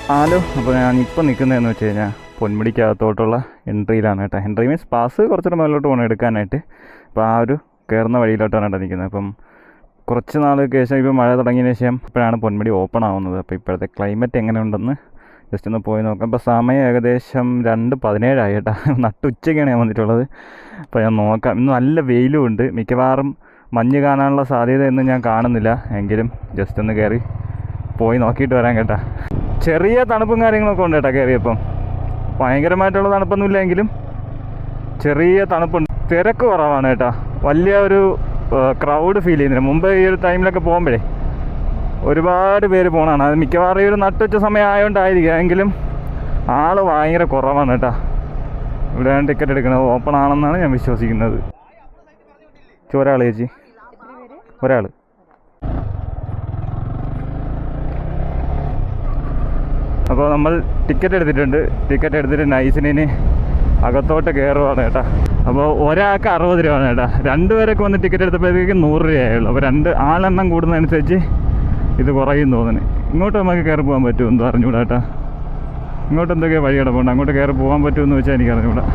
Hello, അപ്പോൾ ഞാനിപ്പോൾ നിൽക്കുന്നതെന്ന് വെച്ച് കഴിഞ്ഞാൽ പൊന്മുടിക്കകത്തോട്ടുള്ള എൻട്രിയിലാണ് കേട്ടോ. എൻട്രി മീൻസ് പാസ് കുറച്ചുകൂടെ മുകളിലോട്ട് പോകണം എടുക്കാനായിട്ട്. അപ്പോൾ ആ ഒരു കയറുന്ന വഴിയിലോട്ടാണ് കേട്ടോ നിൽക്കുന്നത്. അപ്പം കുറച്ച് നാൾക്ക് ശേഷം ഇപ്പോൾ മഴ തുടങ്ങിയതിന് ശേഷം ഇപ്പോഴാണ് പൊന്മുടി ഓപ്പൺ ആവുന്നത്. അപ്പോൾ ഇപ്പോഴത്തെ ക്ലൈമറ്റ് എങ്ങനെയുണ്ടെന്ന് ജസ്റ്റ് ഒന്ന് പോയി നോക്കാം. അപ്പോൾ സമയം ഏകദേശം 2:17 കേട്ടോ. നട്ടുച്ചയ്ക്കാണ് ഞാൻ വന്നിട്ടുള്ളത്. അപ്പോൾ ഞാൻ നോക്കാം. ഇന്ന് നല്ല വെയിലും ഉണ്ട്. മിക്കവാറും മഞ്ഞ് കാണാനുള്ള സാധ്യതയൊന്നും ഞാൻ കാണുന്നില്ല. എങ്കിലും ജസ്റ്റ് ഒന്ന് കയറി പോയി നോക്കിയിട്ട് വരാൻ കേട്ടോ. ചെറിയ തണുപ്പും കാര്യങ്ങളൊക്കെ ഉണ്ട് കേട്ടോ കയറിയപ്പം. ഭയങ്കരമായിട്ടുള്ള തണുപ്പൊന്നുമില്ല എങ്കിലും ചെറിയ തണുപ്പുണ്ട്. തിരക്ക് കുറവാണ് കേട്ടോ. വലിയ ഒരു ക്രൗഡ് ഫീൽ ചെയ്യുന്നില്ല. മുമ്പ് ഈ ഒരു ടൈമിലൊക്കെ പോകുമ്പോഴേ ഒരുപാട് പേര് പോകണതാണ്. അത് മിക്കവാറും ഈ ഒരു നട്ടുച്ച സമയം ആയതുകൊണ്ടായിരിക്കും. എങ്കിലും ആൾ ഭയങ്കര കുറവാണ് കേട്ടോ. ഇവിടെയാണ് ടിക്കറ്റ് എടുക്കുന്നത്. ഓപ്പൺ ആണെന്നാണ് ഞാൻ വിശ്വസിക്കുന്നത്. ഒരാൾ ചേച്ചി, ഒരാൾ. അപ്പോൾ നമ്മൾ ടിക്കറ്റ് എടുത്തിട്ടുണ്ട്. ടിക്കറ്റ് എടുത്തിട്ട് നൈസിന് അകത്തോട്ട് കയറുവാണ് കേട്ടോ. അപ്പോൾ ഒരാൾക്ക് 60 രൂപയാണ് കേട്ടോ. 2 പേരൊക്കെ വന്ന് ടിക്കറ്റ് എടുത്തപ്പോഴത്തേക്കും 100 രൂപയായുള്ളൂ. അപ്പോൾ 2 ആളെണ്ണം കൂടുന്നതനുസരിച്ച് ഇത് കുറയും തോന്നുന്നു. ഇങ്ങോട്ട് നമുക്ക് കയറി പോകാൻ പറ്റുമെന്ന് അറിഞ്ഞൂടാ കേട്ടോ. ഇങ്ങോട്ട് എന്തൊക്കെയാണ് വഴി കിടപ്പുണ്ട്. അങ്ങോട്ട് കയറി പോകാൻ പറ്റുമെന്ന് വെച്ചാൽ എനിക്ക് അറിഞ്ഞൂടാ.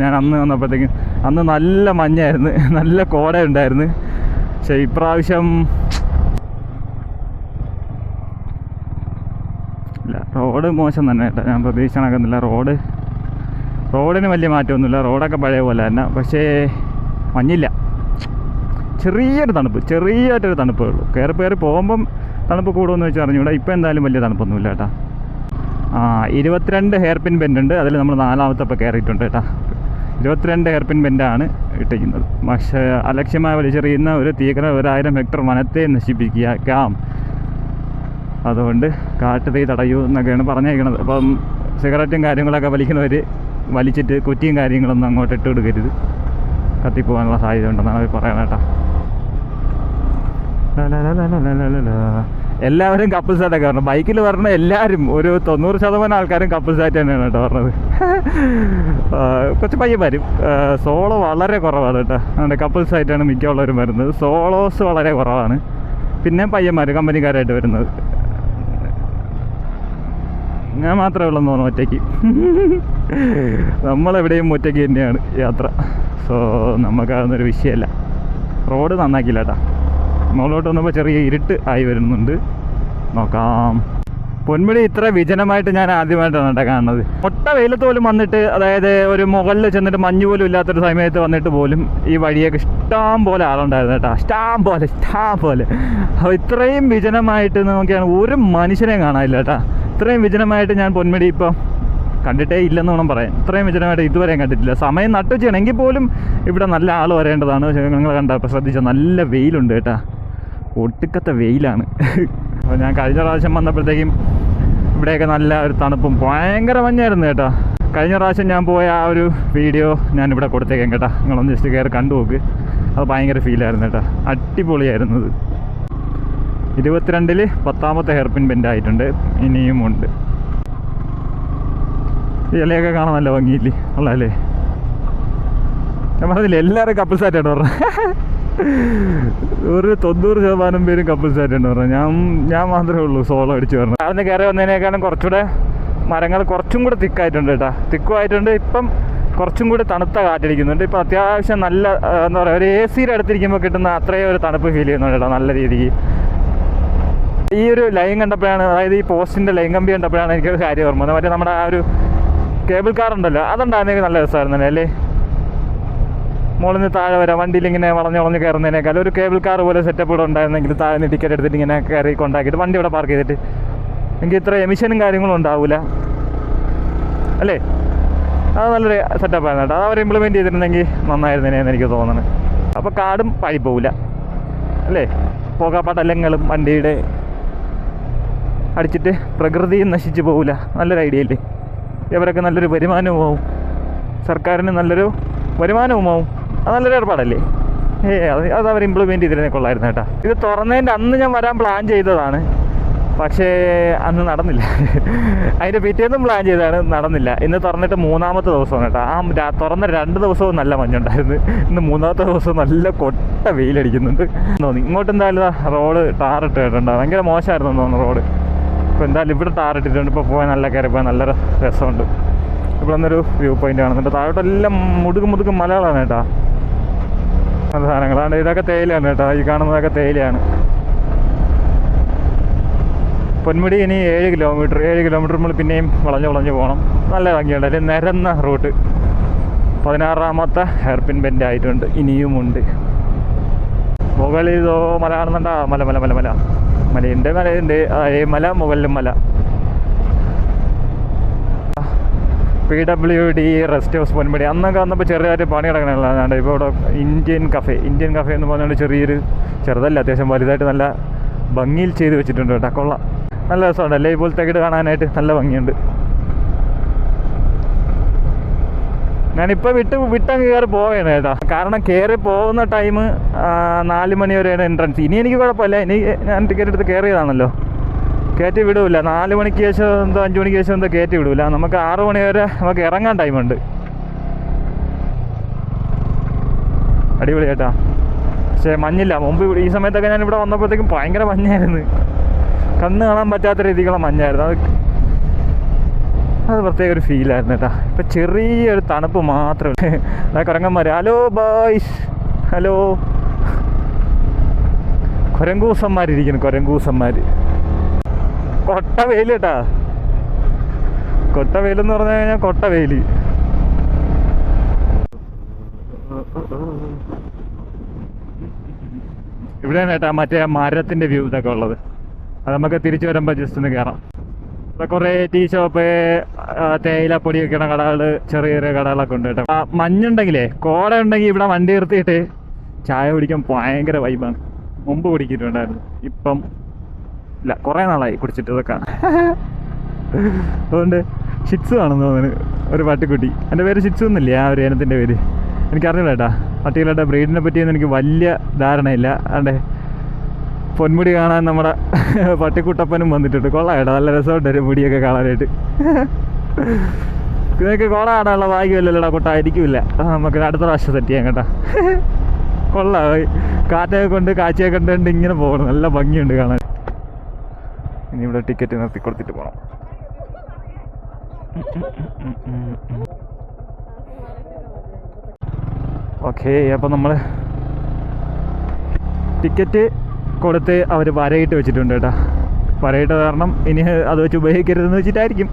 ഞാൻ അന്ന് വന്നപ്പോഴത്തേക്കും അന്ന് നല്ല മഞ്ഞായിരുന്നു, നല്ല കോട ഉണ്ടായിരുന്നു. പക്ഷേ ഇപ്രാവശ്യം ഇല്ല, റോഡ് മോശം തന്നെ കേട്ടോ. ഞാൻ പ്രതീക്ഷിക്കണമെന്നില്ല. റോഡിന് വലിയ മാറ്റമൊന്നുമില്ല. റോഡൊക്കെ പഴയ പോലെ തന്നെ. പക്ഷേ മഞ്ഞില്ല. ചെറിയൊരു തണുപ്പ്, ചെറിയായിട്ടൊരു തണുപ്പേ ഉള്ളൂ. കയറി പോകുമ്പം തണുപ്പ് കൂടുമെന്ന് വെച്ചാൽ അറിഞ്ഞൂടാ. ഇപ്പം എന്തായാലും വലിയ തണുപ്പൊന്നുമില്ല കേട്ടോ. 22 ഹെയർ പിൻ ബെൻഡ് ഉണ്ട്. അതിൽ നമ്മൾ 4ാമത്തെ ഇപ്പോൾ കയറിയിട്ടുണ്ട് കേട്ടോ. 22 ഹെയർ പിൻ ബെൻഡാണ് ഇട്ടിരിക്കുന്നത്. പക്ഷേ അലക്ഷ്യമായി വലിച്ചെറിയുന്ന ഒരു തീകര 1000 ഹെക്ടർ വനത്തെ നശിപ്പിക്കാം. അതുകൊണ്ട് കാട്ടുതീ തടയൂ എന്നൊക്കെയാണ് പറഞ്ഞേക്കണത്. അപ്പം സിഗരറ്റും കാര്യങ്ങളൊക്കെ വലിക്കുന്നവർ വലിച്ചിട്ട് കുറ്റിയും കാര്യങ്ങളൊന്നും അങ്ങോട്ട് ഇട്ട് കൊടുക്കരുത്. കത്തിപ്പോകാനുള്ള സാധ്യത ഉണ്ടെന്നാണ് അവർ പറയണത് കേട്ടോ. എല്ലാവരും കപ്പിൾസായിട്ടൊക്കെ പറഞ്ഞു. ബൈക്കിൽ പറഞ്ഞ എല്ലാവരും ഒരു 90% ആൾക്കാരും കപ്പിൾസായിട്ട് തന്നെയാണ് കേട്ടോ പറഞ്ഞത്. കുറച്ച് പയ്യന്മാരും. സോളോ വളരെ കുറവാണ് കേട്ടോ. അതുകൊണ്ട് കപ്പിൾസായിട്ടാണ് മിക്കുള്ളവരും വരുന്നത്. സോളോസ് വളരെ കുറവാണ്. പിന്നെ പയ്യന്മാർ കമ്പനിക്കാരായിട്ട് വരുന്നത്. ഞാൻ മാത്രമേ ഉള്ളെന്ന് തോന്നുന്നു ഒറ്റയ്ക്ക്. നമ്മളെവിടെയും ഒറ്റയ്ക്ക് തന്നെയാണ് യാത്ര. സോ നമുക്കതൊന്നൊരു വിഷയമല്ല. റോഡ് നന്നാക്കില്ല കേട്ടോ. മുകളിലോട്ട് വന്നപ്പോൾ ചെറിയ ഇരുട്ട് ആയി വരുന്നുണ്ട്. നോക്കാം. പൊന്മുടി ഇത്ര വിജനമായിട്ട് ഞാൻ ആദ്യമായിട്ടാണ് കേട്ടോ കാണുന്നത്. ഒട്ട വെയിലത്ത് പോലും വന്നിട്ട്, അതായത് ഒരു മുകളിൽ ചെന്നിട്ട് മഞ്ഞ് പോലും ഇല്ലാത്തൊരു സമയത്ത് വന്നിട്ട് പോലും ഈ വഴിയൊക്കെ ഇഷ്ടം പോലെ ആളുണ്ടായിരുന്നു കേട്ടോ. ഇഷ്ടം പോലെ. അപ്പോൾ ഇത്രയും വിജനമായിട്ട് നോക്കിയാണ് ഒരു മനുഷ്യനെ കാണാനില്ല കേട്ടോ. ഇത്രയും വിജനമായിട്ട് ഞാൻ പൊന്മുടി ഇപ്പം കണ്ടിട്ടേ ഇല്ലെന്ന് വേണം പറയാൻ. ഇത്രയും വിജനമായിട്ട് ഇതുവരെയും കണ്ടിട്ടില്ല. സമയം നട്ടുവെച്ചാണെങ്കിൽ പോലും ഇവിടെ നല്ല ആൾ വരേണ്ടതാണ്. പക്ഷേ നിങ്ങൾ കണ്ടപ്പോൾ ശ്രദ്ധിച്ചാൽ നല്ല വെയിലുണ്ട് കേട്ടോ. ഒട്ടുക്കത്തെ വെയിലാണ്. അപ്പോൾ ഞാൻ കഴിഞ്ഞ പ്രാവശ്യം വന്നപ്പോഴത്തേക്കും ഇവിടെയൊക്കെ നല്ല ഒരു തണുപ്പും ഭയങ്കര മഞ്ഞായിരുന്നു കേട്ടോ. കഴിഞ്ഞ പ്രാവശ്യം ഞാൻ പോയ ആ ഒരു വീഡിയോ ഞാനിവിടെ കൊടുത്തേക്കാം കേട്ടോ. നിങ്ങളൊന്ന് ജസ്റ്റ് കയറി കണ്ടു നോക്ക്. അത് ഭയങ്കര ഫീലായിരുന്നു കേട്ടോ. അടിപൊളിയായിരുന്നത്. 22-ൽ 10ാമത്തെ ഹെയർ പിൻ ബെൻഡ് ആയിട്ടുണ്ട്. ഇനിയുമുണ്ട്. ഈ ഇലയൊക്കെ കാണാൻ നല്ല ഭംഗിയില്ലേ? ഉള്ളതല്ലേ? ഞാൻ പറഞ്ഞില്ലേ എല്ലാവരും കപ്പിൾസായിട്ടാണ് പറഞ്ഞത്. ഒരു 90% പേരും കപ്പിൾസായിട്ടാണ് പറഞ്ഞത്. ഞാൻ മാത്രമേ ഉള്ളൂ സോളോ അടിച്ച് പറഞ്ഞത്. അവിടുന്ന് കയറി വന്നതിനേക്കാളും കുറച്ചുകൂടെ മരങ്ങൾ കുറച്ചും കൂടെ തിക്കായിട്ടുണ്ട് കേട്ടോ. തിക്കുമായിട്ടുണ്ട്. ഇപ്പം കുറച്ചും കൂടി തണുത്ത കാറ്റടിക്കുന്നുണ്ട്. ഇപ്പം അത്യാവശ്യം നല്ല എന്താ പറയുക, ഒരു AC അടുത്തിരിക്കുമ്പോൾ കിട്ടുന്ന അത്രയും ഒരു തണുപ്പ് ഫീൽ ചെയ്യുന്നുണ്ട് കേട്ടോ. നല്ല രീതിക്ക് ഈ ഒരു ലൈൻ കണ്ടപ്പോഴാണ്, അതായത് ഈ പോസ്റ്റിൻ്റെ ലൈൻ കമ്പി കണ്ടപ്പോഴാണ് എനിക്കൊരു കാര്യം ഓർമ്മ വന്നത്. മറ്റേ നമ്മുടെ ആ ഒരു കേബിൾ കാർ ഉണ്ടല്ലോ, അതുണ്ടായിരുന്നെങ്കിൽ നല്ല രസമായിരുന്നല്ലേ അല്ലേ? മുകളിൽ നിന്ന് താഴെ വരാം. വണ്ടിയിൽ ഇങ്ങനെ വളഞ്ഞ് കയറുന്നതിനേക്കാൾ ഒരു കേബിൾ കാർ പോലെ സെറ്റപ്പ് ഇവിടെ ഉണ്ടായിരുന്നെങ്കിൽ താഴെ നിന്ന് ടിക്കറ്റ് എടുത്തിട്ട് ഇങ്ങനെ കയറി കൊണ്ടാക്കിയിട്ട് വണ്ടി ഇവിടെ പാർക്ക് ചെയ്തിട്ട് എനിക്ക് ഇത്ര എമിഷനും കാര്യങ്ങളും ഉണ്ടാവില്ല അല്ലേ? അത് നല്ലൊരു സെറ്റപ്പായിരുന്നു കേട്ടോ. അത് അവർ ഇംപ്ലിമെൻറ്റ് ചെയ്തിരുന്നെങ്കിൽ നന്നായിരുന്നേനെന്ന് എനിക്ക് തോന്നുന്നത്. അപ്പോൾ കാർഡും പാഴിപ്പോവില്ല അല്ലേ? പോകാപ്പാട്ടല്ലങ്ങളും വണ്ടിയുടെ അടിച്ചിട്ട് പ്രകൃതിയും നശിച്ചു പോവില്ല. നല്ലൊരു ഐഡിയ അല്ലേ? ഇവരൊക്കെ നല്ലൊരു വരുമാനവുമാവും, സർക്കാരിന് നല്ലൊരു വരുമാനവുമാവും. അത് നല്ലൊരു ഏർപ്പാടല്ലേ? അത് അവർ ഇംപ്ലിമെൻറ്റ് ചെയ്തിരുന്നേ കൊള്ളായിരുന്നു കേട്ടോ. ഇത് തുറന്നതിൻ്റെ അന്ന് ഞാൻ വരാൻ പ്ലാൻ ചെയ്തതാണ്. പക്ഷേ അന്ന് നടന്നില്ല. അതിൻ്റെ പിറ്റേന്നും പ്ലാൻ ചെയ്തതാണ്, നടന്നില്ല. ഇന്ന് തുറന്നിട്ട് 3ാമത്തെ ദിവസമാണ് കേട്ടോ. ആ തുറന്ന 2 ദിവസവും നല്ല മഞ്ഞുണ്ടായിരുന്നു. ഇന്ന് 3ാമത്തെ ദിവസം നല്ല കൊട്ട വെയിലടിക്കുന്നുണ്ട് തോന്നി. ഇങ്ങോട്ട് എന്തായാലും റോഡ് ടാറിട്ട് കേട്ടോ. ഭയങ്കര മോശമായിരുന്നു തോന്നുന്നു റോഡ്. ഇപ്പോൾ എന്തായാലും ഇവിടെ ടാറിട്ടിട്ടുണ്ട്. ഇപ്പോൾ പോകാൻ നല്ല കയറിപ്പോയാൽ നല്ല രസമുണ്ട്. ഇവിടെ നിന്നൊരു വ്യൂ പോയിൻ്റ് കാണുന്നുണ്ട്. താഴോട്ടെല്ലാം മുതുകും മലകളാണ് കേട്ടോ. നല്ല സാധനങ്ങളാണ്. ഇതൊക്കെ തേയിലയാണ് കേട്ടോ. ഈ കാണുന്നതൊക്കെ തേയിലയാണ്. പൊന്മുടി ഇനി 7 കിലോമീറ്റർ നമ്മൾ പിന്നെയും വളഞ്ഞ് പോകണം. നല്ല ഭംഗിയുണ്ട്. അതിൽ നിരന്ന റൂട്ട്. 16ാമത്തെ ഹെയർപിൻ ബെൻഡ് ആയിട്ടുണ്ട്. ഇനിയുമുണ്ട്. മുകളിൽ ഇതോ മല കാണുന്നുണ്ടാ. മലയുണ്ട്. മല മുകളിലും മല. PWD rest house Ponmudi. അന്നൊക്കെ വന്നപ്പോൾ ചെറിയൊരു പണി കിടക്കണതാണ്. ഇപ്പോൾ ഇവിടെ ഇന്ത്യൻ കഫേ എന്ന് പറഞ്ഞുകൊണ്ട് ചെറുതല്ല, അത്യാവശ്യം വലുതായിട്ട് നല്ല ഭംഗിയിൽ ചെയ്ത് വെച്ചിട്ടുണ്ട് കേട്ടോ. കൊള്ളാം, നല്ല രസമുണ്ട്. അല്ലേ ഇപ്പോഴത്തെ വീട് കാണാനായിട്ട് നല്ല ഭംഗിയുണ്ട്. ഞാനിപ്പോൾ വിട്ടങ്ങ് കയറി പോവുകയാണ് കേട്ടോ. കാരണം കയറി പോകുന്ന ടൈം 4 മണി വരെയാണ് എൻട്രൻസ്. ഇനി എനിക്ക് കുഴപ്പമില്ല. ഇനി ഞാൻ ടിക്കറ്റ് എടുത്ത് കയറിയതാണല്ലോ. കയറ്റി വിടൂല. 4 മണിക്ക് ശേഷം 5 മണിക്ക് ശേഷം കയറ്റി വിടൂല. നമുക്ക് 6 മണി വരെ നമുക്ക് ഇറങ്ങാൻ ടൈമുണ്ട്. അടിപൊളി കേട്ടോ. പക്ഷേ മഞ്ഞില്ല. മുമ്പ് ഈ സമയത്തൊക്കെ ഞാൻ ഇവിടെ വന്നപ്പോഴത്തേക്കും ഭയങ്കര മഞ്ഞായിരുന്നു. കണ്ണ് കാണാൻ പറ്റാത്ത രീതിക്കുള്ള മഞ്ഞായിരുന്നു. അത് പ്രത്യേക ഒരു ഫീലായിരുന്നു കേട്ടോ. ഇപ്പം ചെറിയൊരു തണുപ്പ് മാത്രമേ. കുരങ്ങന്മാർ, ഹലോ ബോയ്സ്, ഹലോ. കുരങ്കൂസന്മാർ. കൊട്ട വെയിൽ കേട്ടാ. കൊട്ട വെയിലെന്ന് പറഞ്ഞു കഴിഞ്ഞാൽ കൊട്ട വെയിൽ. ഇവിടെയാണ് കേട്ടാ മറ്റേ മരത്തിൻ്റെ വ്യൂ ഇതൊക്കെ ഉള്ളത്. അത് നമുക്ക് തിരിച്ചു വരുമ്പോൾ ജസ്റ്റ് ഒന്ന് കയറാം. ഇവിടെ കുറേ ടീ ഷോപ്പ്, തേയിലപ്പൊടി വെക്കണ കടകൾ, ചെറിയ കടകളൊക്കെ ഉണ്ട് കേട്ടോ. മഞ്ഞുണ്ടെങ്കിലേ, കോട ഉണ്ടെങ്കിൽ ഇവിടെ വണ്ടി നിർത്തിയിട്ട് ചായ കുടിക്കാൻ ഭയങ്കര വൈബാണ്. മുമ്പ് കുടിക്കിട്ടുണ്ടായിരുന്നു. ഇപ്പം ഇല്ല, കുറേ നാളായി കുടിച്ചിട്ട് ഇതൊക്കെ. അതുകൊണ്ട് ഷിറ്റ്സു ആണെന്ന് തോന്നുന്നു ഒരു പട്ടിക്കുട്ടി. എൻ്റെ പേര് ഷിറ്റ്സു എന്നില്ലേ ആ ഒരു ഇനത്തിൻ്റെ പേര്. എനിക്കറിയില്ല കേട്ടാ. പട്ടികളുടെ ബ്രീഡിനെ പറ്റിയൊന്നും എനിക്ക് വലിയ ധാരണയില്ല. അതെ, പൊന്മുടി കാണാൻ നമ്മുടെ പട്ടിക്കുട്ടപ്പനും വന്നിട്ടുണ്ട്. കൊള്ളാം കേട്ടോ, നല്ല രസമുണ്ട് ഒരു മുടിയൊക്കെ കാണാനായിട്ട്. ഇതൊക്കെ കോട കാണാനുള്ള ഭാഗ്യമല്ലല്ലോടാ കുട്ട. ആയിരിക്കില്ല, നമുക്ക് അടുത്ത പ്രാവശ്യം സെറ്റ് ചെയ്യാം കേട്ടോ. കൊള്ളാം, കാറ്റൊക്കെ കൊണ്ട് കാഴ്ചയൊക്കെ കണ്ടുകൊണ്ട് ഇങ്ങനെ പോകണം. നല്ല ഭംഗിയുണ്ട് കാണാൻ. ഇനി ഇവിടെ ടിക്കറ്റ് നിർത്തി കൊടുത്തിട്ട് പോകണം. ഓക്കെ, അപ്പോൾ നമ്മൾ ടിക്കറ്റ് കൊടുത്ത് അവർ വരയിട്ട് വെച്ചിട്ടുണ്ട് കേട്ടോ. വരയിട്ട് കാരണം ഇനി അത് വെച്ച് ഉപയോഗിക്കരുതെന്ന് വെച്ചിട്ടായിരിക്കും.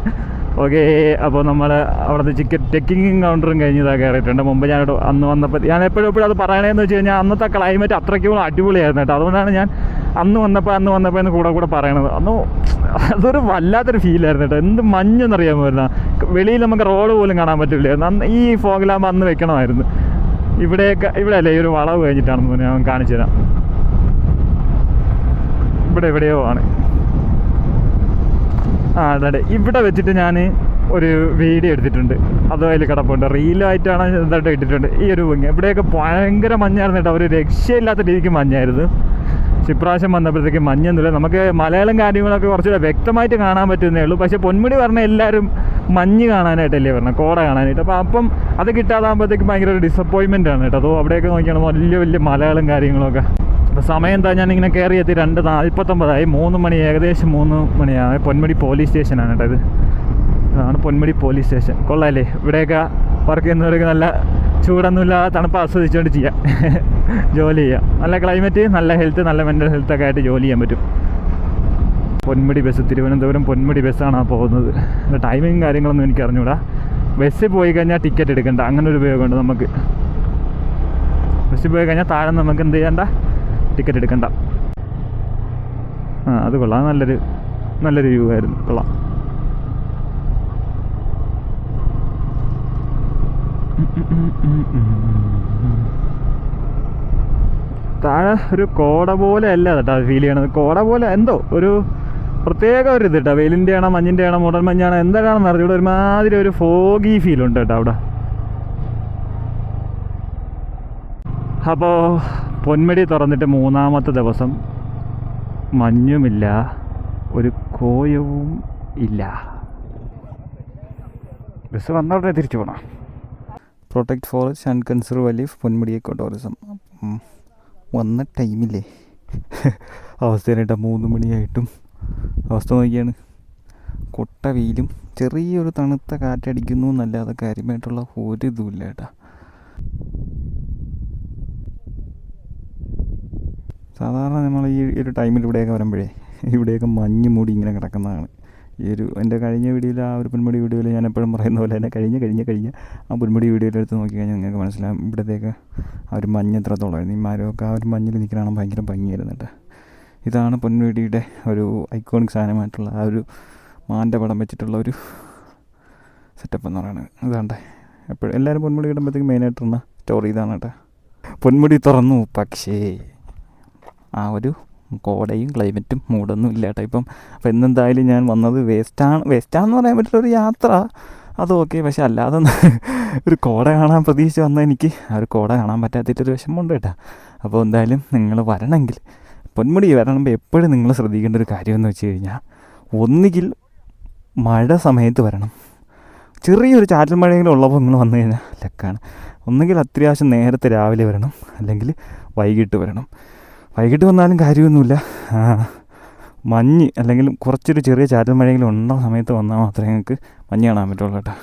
ഓക്കെ, അപ്പോൾ നമ്മൾ അവിടുത്തെ ചെക്കിങ് കൗണ്ടറും കഴിഞ്ഞതാണ് കയറിയിട്ടുണ്ട്. മുമ്പ് ഞാനോട് അന്ന് വന്നപ്പോൾ ഞാൻ എപ്പോഴും അത് പറയണതെന്ന് വെച്ച് കഴിഞ്ഞാൽ അന്നത്തെ ക്ലൈമറ്റ് അത്രയ്ക്കും അടിപൊളിയായിരുന്നു കേട്ടോ. അതുകൊണ്ടാണ് ഞാൻ അന്ന് വന്നപ്പോൾ എന്ന് കൂടെ പറയണത്. അന്ന് അതൊരു വല്ലാത്തൊരു ഫീലായിരുന്നു കേട്ടോ. എന്ത് മഞ്ഞെന്നറിയാൻ വരുന്ന വെളിയിൽ നമുക്ക് റോഡ് പോലും കാണാൻ പറ്റില്ലായിരുന്നു. ഈ ഫോഗിലാകുമ്പോൾ അന്ന് വെക്കണമായിരുന്നു. ഇവിടെ അല്ലേ ഈ ഒരു വളവ് കഴിഞ്ഞിട്ടാണെന്ന് ഞാൻ കാണിച്ചു തരാം. ഇവിടെ എവിടെയോ ആണ്. അതെ, ഇവിടെ വെച്ചിട്ട് ഞാൻ ഒരു വീഡിയോ എടുത്തിട്ടുണ്ട്. അതും അതിൽ കിടപ്പുണ്ട്. റീലായിട്ടാണ് എന്തായിട്ട് ഇട്ടിട്ടുണ്ട്. ഈ ഒരു ഭംഗി ഇവിടെയൊക്കെ ഭയങ്കര മഞ്ഞായിരുന്നു കേട്ടോ. ഒരു രക്ഷയില്ലാത്ത രീതിക്ക് മഞ്ഞായിരുന്നു. പക്ഷെ ഇപ്രാവശ്യം വന്നപ്പോഴത്തേക്ക് മഞ്ഞൊന്നുമില്ല. നമുക്ക് മലയാളം കാര്യങ്ങളൊക്കെ കുറച്ചുകൂടെ വ്യക്തമായിട്ട് കാണാൻ പറ്റുന്നേ ഉള്ളൂ. പക്ഷേ പൊന്മുടി പറഞ്ഞാൽ എല്ലാവരും മഞ്ഞ് കാണാനായിട്ടല്ലേ പറഞ്ഞത്, കോട കാണാനായിട്ട്. അപ്പം അത് കിട്ടാതാകുമ്പോഴത്തേക്ക് ഭയങ്കര ഒരു ഡിസപ്പോയിൻമെൻ്റ് ആണ് കേട്ടോ. അതോ അവിടെയൊക്കെ നോക്കിയാണ് വലിയ മലയാളം കാര്യങ്ങളൊക്കെ. അപ്പോൾ സമയം എന്താ, ഞാനിങ്ങനെ കയറി എത്തി 2:49 3 മണി, ഏകദേശം 3 മണിയാണ്. പൊന്മുടി പോലീസ് സ്റ്റേഷനാണ് കേട്ടോ ഇത്. ഇതാണ് പൊന്മുടി പോലീസ് സ്റ്റേഷൻ. കൊള്ളാമല്ലേ? ഇവിടെയൊക്കെ വർക്ക് ചെയ്യുന്നവർക്ക് നല്ല ചൂടൊന്നുമില്ല, തണുപ്പ് ആസ്വദിച്ചുകൊണ്ട് ചെയ്യാം, ജോലി ചെയ്യാം. നല്ല ക്ലൈമറ്റ്, നല്ല ഹെൽത്ത്, നല്ല മെൻ്റൽ ഹെൽത്തൊക്കെ ആയിട്ട് ജോലി ചെയ്യാൻ പറ്റും. പൊന്മുടി ബസ്, തിരുവനന്തപുരം പൊന്മുടി ബസ്സാണ് പോകുന്നത്. ടൈമിങ് കാര്യങ്ങളൊന്നും എനിക്ക് അറിഞ്ഞൂടാ. ബസ്സിൽ പോയി കഴിഞ്ഞാൽ ടിക്കറ്റ് എടുക്കണ്ട, അങ്ങനെ ഒരു ഉപയോഗമുണ്ട് നമുക്ക്. ബസ്സിൽ പോയി കഴിഞ്ഞാൽ താഴെ നമുക്ക് എന്ത് ചെയ്യണ്ട, ടിക്കറ്റ് എടുക്കണ്ട. അത് കൊള്ളാം, നല്ലൊരു വ്യൂ ആയിരുന്നു. കൊള്ളാം. താഴെ ഒരു കോട പോലെ അല്ല കേട്ടോ അത് ഫീൽ ചെയ്യണത്. കോട പോലെ എന്തോ ഒരു പ്രത്യേക ഒരു ഇത് കേട്ടോ. വെയിലിൻ്റെ ആണോ മഞ്ഞിൻ്റെ ആണോ മൂടൽ മഞ്ഞാണോ എന്താണെന്ന് അറിഞ്ഞൂടെ, ഒരുമാതിരി ഒരു ഫോഗി ഫീൽ ഉണ്ട് കേട്ടോ അവിടെ. അപ്പോൾ പൊന്മുടി തുറന്നിട്ട് 3ാമത്തെ ദിവസം. മഞ്ഞുമില്ല, ഒരു കോയവും ഇല്ല. ബസ് വന്നോടനെ തിരിച്ചു പോകണം. Protect forest and conserve wild life Ponmudi eco tourism. വന്ന ടൈമില്ലേ അവസ്ഥ കേട്ടോ, 3 മണിയായിട്ടും അവസ്ഥ നോക്കിയാണ്. കൊട്ട വെയിലും ചെറിയൊരു തണുത്ത കാറ്റടിക്കുന്നു എന്നല്ലാതെ കാര്യമായിട്ടുള്ള ഒരു ഇതുമില്ല കേട്ടാ. സാധാരണ നമ്മൾ ഈ ഒരു ടൈമിൽ ഇവിടെയൊക്കെ വരുമ്പോഴേ ഇവിടെയൊക്കെ മഞ്ഞ് മൂടി ഇങ്ങനെ കിടക്കുന്നതാണ്. എൻ്റെ കഴിഞ്ഞ വീഡിയോയിൽ ആ ഒരു പൊന്മുടി വീഡിയോയിൽ ഞാൻ എപ്പോഴും പറയുന്ന പോലെ തന്നെ കഴിഞ്ഞ ആ പൊന്മുടി വീഡിയോയിൽ എടുത്ത് നോക്കിക്കഴിഞ്ഞാൽ നിങ്ങൾക്ക് മനസ്സിലാവും ഇവിടത്തേക്ക് ആ ഒരു മഞ്ഞ് എത്രത്തോളമായിരുന്നു. ഈ മരമൊക്കെ ആ ഒരു മഞ്ഞിൽ നിൽക്കണമെങ്കിൽ ഭയങ്കര ഭംഗിയായിരുന്നു കേട്ടോ. ഇതാണ് പൊന്മുടിയുടെ ഒരു ഐക്കോണിക് സാധനമായിട്ടുള്ള ആ ഒരു മാൻ്റെ പടം വെച്ചിട്ടുള്ള ഒരു സെറ്റപ്പ് എന്ന് പറയുന്നത്. അതാണ്ടേ എപ്പോഴും എല്ലാവരും പൊന്മുടി കിട്ടുമ്പോഴത്തേക്കും മെയിനായിട്ടുള്ള സ്റ്റോറി ഇതാണ് കേട്ടോ. പൊന്മുടി തുറന്നു, പക്ഷേ ആ ഒരു കോടയും ക്ലൈമറ്റും മൂടൊന്നും ഇല്ല കേട്ടോ ഇപ്പം. അപ്പോൾ ഇന്നെന്തായാലും ഞാൻ വന്നത് വേസ്റ്റാണെന്ന് പറയാൻ പറ്റുള്ളൊരു യാത്ര, അത് ഓക്കെ. പക്ഷെ അല്ലാതെ ഒരു കോട കാണാൻ പ്രതീക്ഷിച്ച് വന്നാൽ എനിക്ക് ആ ഒരു കോട കാണാൻ പറ്റാത്തിട്ടൊരു വിഷമമുണ്ട് കേട്ടോ. അപ്പോൾ എന്തായാലും നിങ്ങൾ വരണമെങ്കിൽ പൊന്മുടി വരണമെങ്കിൽ എപ്പോഴും നിങ്ങൾ ശ്രദ്ധിക്കേണ്ട ഒരു കാര്യമെന്ന് വെച്ച് കഴിഞ്ഞാൽ, ഒന്നുകിൽ മഴ സമയത്ത് വരണം. ചെറിയൊരു ചാറ്റൽ മഴയെങ്കിലും ഉള്ളപ്പോൾ നിങ്ങൾ വന്നു കഴിഞ്ഞാൽ ലക്കാണ്. ഒന്നുകിൽ അത്യാവശ്യം നേരത്തെ രാവിലെ വരണം, അല്ലെങ്കിൽ വൈകിട്ട് വരണം. വൈകിട്ട് വന്നാലും കാര്യമൊന്നുമില്ല, മഞ്ഞ് അല്ലെങ്കിൽ കുറച്ചൊരു ചെറിയ ചാറ്റൽ മഴയെങ്കിലും ഉള്ള സമയത്ത് വന്നാൽ മാത്രമേ നിങ്ങൾക്ക് മഞ്ഞ് കാണാൻ പറ്റുള്ളൂ കേട്ടോ.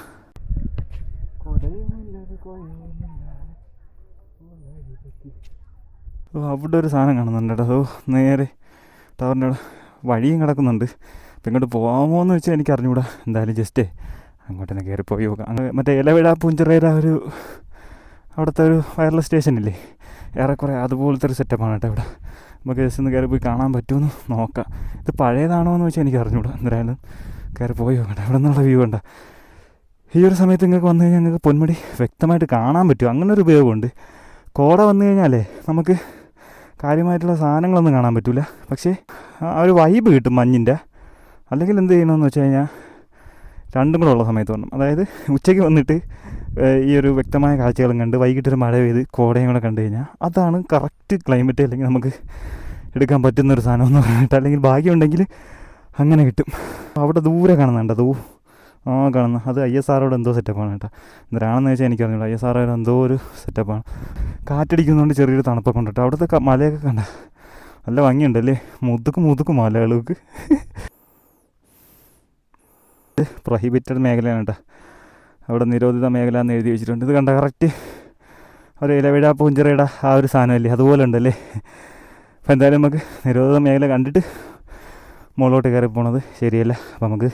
അവിടെ ഒരു സാധനം കാണുന്നുണ്ട് കേട്ടോ. അതോ നേരെ ടവറിൻ്റെ അവിടെ വഴിയും കിടക്കുന്നുണ്ട്. അപ്പം ഇങ്ങോട്ട് പോകാമോ എന്ന് വെച്ചാൽ എനിക്ക് അറിഞ്ഞുകൂടാ. എന്തായാലും ജസ്റ്റേ അങ്ങോട്ട് തന്നെ കയറിപ്പോയി നോക്കാം. അങ്ങ് മറ്റേ ഇലവിഴ പൂഞ്ചിറയുടെ ഒരു അവിടുത്തെ ഒരു വയർലെസ് സ്റ്റേഷനില്ലേ, ഏറെക്കുറെ അതുപോലത്തെ ഒരു സെറ്റപ്പാണ് കേട്ടോ ഇവിടെ. നമുക്ക് ജസ്റ്റ് ഒന്ന് കയറി പോയി കാണാൻ പറ്റുമെന്ന് നോക്കാം. ഇത് പഴയതാണോ എന്ന് വെച്ചാൽ എനിക്ക് അറിഞ്ഞുകൂടാ. എന്തായാലും കയറി പോയി നോക്കട്ടെ. ഇവിടെ നിന്നുള്ള വ്യൂ കണ്ട ഈ ഒരു സമയത്ത് നിങ്ങൾക്ക് വന്നു കഴിഞ്ഞാൽ നിങ്ങൾക്ക് പൊന്മുടി വ്യക്തമായിട്ട് കാണാൻ പറ്റും. അങ്ങനെ ഒരു ഉപയോഗമുണ്ട്. കോട വന്നു കഴിഞ്ഞാലേ നമുക്ക് കാര്യമായിട്ടുള്ള സാധനങ്ങളൊന്നും കാണാൻ പറ്റില്ല, പക്ഷേ ആ ഒരു വൈബ് കിട്ടും മഞ്ഞിൻ്റെ. അല്ലെങ്കിൽ എന്ത് ചെയ്യണമെന്ന് വെച്ച് കഴിഞ്ഞാൽ രണ്ടും കൂടെ ഉള്ള സമയത്ത് വരണം. അതായത് ഉച്ചയ്ക്ക് വന്നിട്ട് ഈ ഒരു വ്യക്തമായ കാഴ്ചകളും കണ്ട് വൈകിട്ടൊരു മഴ പെയ്ത് കോടയും കൂടെ കണ്ടു കഴിഞ്ഞാൽ അതാണ് കറക്റ്റ് ക്ലൈമറ്റ്. അല്ലെങ്കിൽ നമുക്ക് എടുക്കാൻ പറ്റുന്നൊരു സാധനം എന്ന് പറഞ്ഞിട്ട്, അല്ലെങ്കിൽ ഭാഗ്യമുണ്ടെങ്കിൽ അങ്ങനെ കിട്ടും. അവിടെ ദൂരെ കാണുന്നുണ്ട്, കാണുന്ന അത് ISROയുടെ എന്തോ സെറ്റപ്പാണ് കേട്ടോ. എന്തിനാണെന്ന് വെച്ചാൽ എനിക്കറിഞ്ഞൂടാ. ISROയുടെ എന്തോ ഒരു സെറ്റപ്പാണ്. കാറ്റടിക്കുന്നതുകൊണ്ട് ചെറിയൊരു തണുപ്പൊക്കെ ഉണ്ട് കേട്ടോ. അവിടുത്തെ മലയൊക്കെ കണ്ട നല്ല ഭംഗിയുണ്ടല്ലേ, മുതുക്ക് മലകൾക്ക്. പ്രൊഹിബിറ്റഡ് മേഖലയാണ് കേട്ടോ. അവിടെ നിരോധിത മേഖല എന്ന് എഴുതി വെച്ചിട്ടുണ്ട്. ഇത് കണ്ട കറക്റ്റ് ഒരു ഇലവിഴ പൂഞ്ചിറയുടെ ആ ഒരു സാധനമല്ലേ, അതുപോലെ ഉണ്ടല്ലേ. അപ്പോൾ എന്തായാലും നമുക്ക് നിരോധിത മേഖല കണ്ടിട്ട് മുകളിലോട്ട് കയറി പോണത് ശരിയല്ല. അപ്പോൾ നമുക്ക്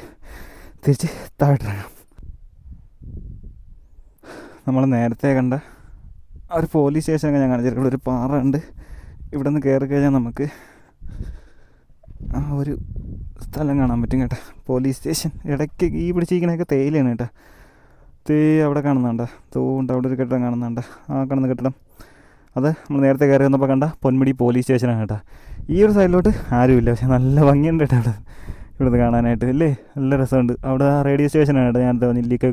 തിരിച്ച് താഴോട്ടിറങ്ങാം. നമ്മൾ നേരത്തെ കണ്ട ആ ഒരു പോലീസ് സ്റ്റേഷനൊക്കെ ഞാൻ കാണിച്ചിട്ട് ഇവിടെ ഒരു പാറ ഉണ്ട്. ഇവിടെ നിന്ന് കയറി കഴിഞ്ഞാൽ നമുക്ക് ആ ഒരു സ്ഥലം കാണാൻ പറ്റും കേട്ടോ. പോലീസ് സ്റ്റേഷൻ ഇടയ്ക്ക് ഈ പിടിച്ചിരിക്കണൊക്കെ തേയിലാണ് കേട്ടോ. അവിടെ കാണുന്നുണ്ട്, തോണ്ട് അവിടെ ഒരു കെട്ടിടം കാണുന്നുണ്ട്. ആ കാണുന്ന കെട്ടിടം അത് നമ്മൾ നേരത്തെ കയറി വന്നപ്പോൾ കണ്ട പൊന്മുടി പോലീസ് സ്റ്റേഷനാണ് കേട്ടോ. ഈ ഒരു സൈഡിലോട്ട് ആരുമില്ല, പക്ഷേ നല്ല ഭംഗിയുണ്ട് കേട്ടോ അവിടെ ഇവിടുന്ന് കാണാനായിട്ട് അല്ലേ. നല്ല രസമുണ്ട്. അവിടെ ആ റേഡിയോ സ്റ്റേഷനാണ് കേട്ടോ. ഞാൻ തോന്നി ഇല്ലിക്കൽ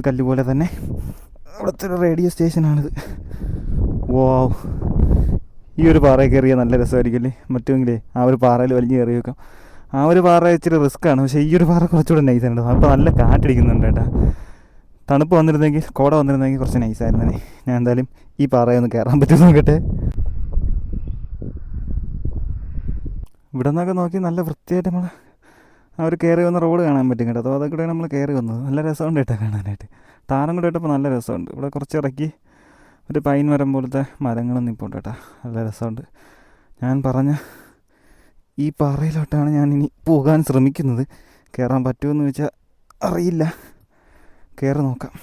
കല്ല് പോലെ തന്നെ അവിടുത്തെ ഒരു റേഡിയോ സ്റ്റേഷനാണിത്. വാവ്, ഈ ഒരു പാറയിൽ കയറിയാൽ നല്ല രസമായിരിക്കും അല്ലേ. മറ്റുമെങ്കിലേ ആ ഒരു പാറയിൽ വലിഞ്ഞ് കയറി വെക്കാം. ആ ഒരു പാറ ഇച്ചിരി റിസ്ക്കാണ്, പക്ഷേ ഈ ഒരു പാറ കുറച്ചുകൂടെ നൈസാണ്. അപ്പോൾ നല്ല കാറ്റടിക്കുന്നുണ്ട് കേട്ടോ. തണുപ്പ് വന്നിരുന്നെങ്കിൽ, കോട വന്നിരുന്നെങ്കിൽ കുറച്ച് നൈസായിരുന്നേ. ഞാൻ എന്തായാലും ഈ പാറയൊന്ന് കയറാൻ പറ്റും നോക്കട്ടെ. ഇവിടെ നിന്നൊക്കെ നോക്കി നല്ല വൃത്തിയായിട്ട് നമ്മൾ ആ ഒരു കയറി വന്ന റോഡ് കാണാൻ പറ്റും കേട്ടോ. അപ്പോൾ അതൊക്കെ നമ്മൾ കയറി വന്നത് നല്ല രസമുണ്ട് കേട്ടോ കാണാനായിട്ട്. താരം കൂടെ ഇട്ടപ്പോൾ നല്ല രസമുണ്ട്. ഇവിടെ കുറച്ച് ഇറക്കി ഒരു പൈൻ മരം പോലത്തെ മരങ്ങളൊന്നും ഇപ്പോൾ കേട്ടോ, നല്ല രസമുണ്ട്. ഞാൻ പറഞ്ഞ ഈ പാറയിലോട്ടാണ് ഞാൻ ഇനി പോകാൻ ശ്രമിക്കുന്നത്. കയറാൻ പറ്റുമെന്ന് വെച്ചാൽ അറിയില്ല, കയറി നോക്കാം.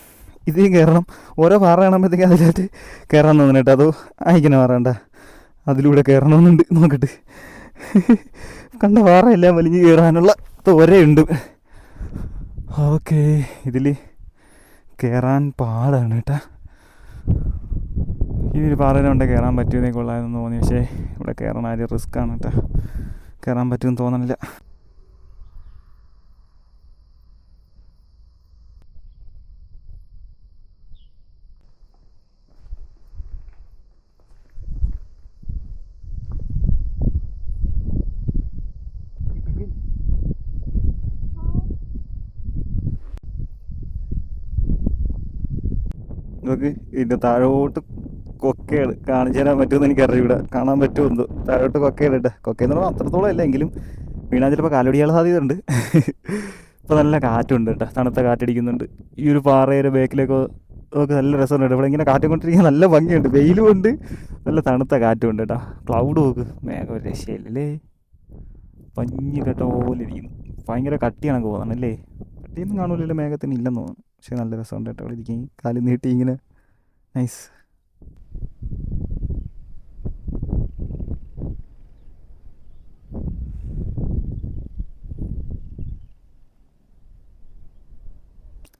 ഇതേ കയറണം. ഓരോ പാറ കാണുമ്പോഴത്തേക്കും അതിലോട്ട് കയറാൻ തോന്നുന്നു കേട്ടോ. അതോ അയക്കണ പാറണ്ട, അതിലൂടെ കയറണമെന്നുണ്ട്. നോക്കട്ടെ, കണ്ട പാറയെല്ലാം വലിഞ്ഞ് കയറാനുള്ള തോരയുണ്ട്. ഓക്കെ, ഇതിൽ കയറാൻ പാടാണ് കേട്ടോ. ഈ ഒരു പാറയിലുണ്ട് കയറാൻ പറ്റുമെന്നേ കൊള്ളാമെന്ന് തോന്നി. പക്ഷേ ഇവിടെ കയറാൻ ആരും റിസ്ക്കാണ് കേട്ടോ. കയറാൻ പറ്റുമെന്ന് തോന്നണില്ല. നമുക്ക് ഇതിൻ്റെ താഴോട്ട് കൊക്കയാണ് കാണിച്ചു തരാൻ പറ്റുമെന്ന് എനിക്കറിയില്ല. ഇവിടെ കാണാൻ പറ്റുമെന്ന് താഴോട്ട് കൊക്കയാണ് കേട്ടോ. കൊക്കയെന്ന് പറഞ്ഞാൽ അത്രത്തോളം അല്ല, എങ്കിലും വീണാൽ ചിലപ്പോൾ കാലൊടിയാനുള്ള സാധ്യതയുണ്ട്. ഇപ്പോൾ നല്ല കാറ്റുണ്ട് കേട്ടോ, തണുത്ത കാറ്റടിക്കുന്നുണ്ട്. ഈ ഒരു പാറയുടെ ബേക്കിലേക്ക് ഒക്കെ നല്ല രസമുണ്ട്. ഇവിടെ ഇങ്ങനെ കാറ്റും കൊണ്ടിരിക്കാൻ നല്ല ഭംഗിയുണ്ട്. വെയിലും ഉണ്ട്, നല്ല തണുത്ത കാറ്റും ഉണ്ട് കേട്ടോ. ക്ലൗഡ് നോക്ക്, മേഘം ഒരു രക്ഷയില്ലല്ലേ, പഞ്ഞി കേട്ട പോലെ ഇരിക്കുന്നു. ഭയങ്കര കട്ടിയാണെന്ന് തോന്നണല്ലേ, കട്ടിയൊന്നും കാണൂലല്ലോ മേഘത്തിന്, ഇല്ലെന്ന് തോന്നുന്നു. പക്ഷേ നല്ല രസമുണ്ട് കേട്ടോ അവിടെ ഇരിക്കും, കാല് നീട്ടി ഇങ്ങനെ, നൈസ്.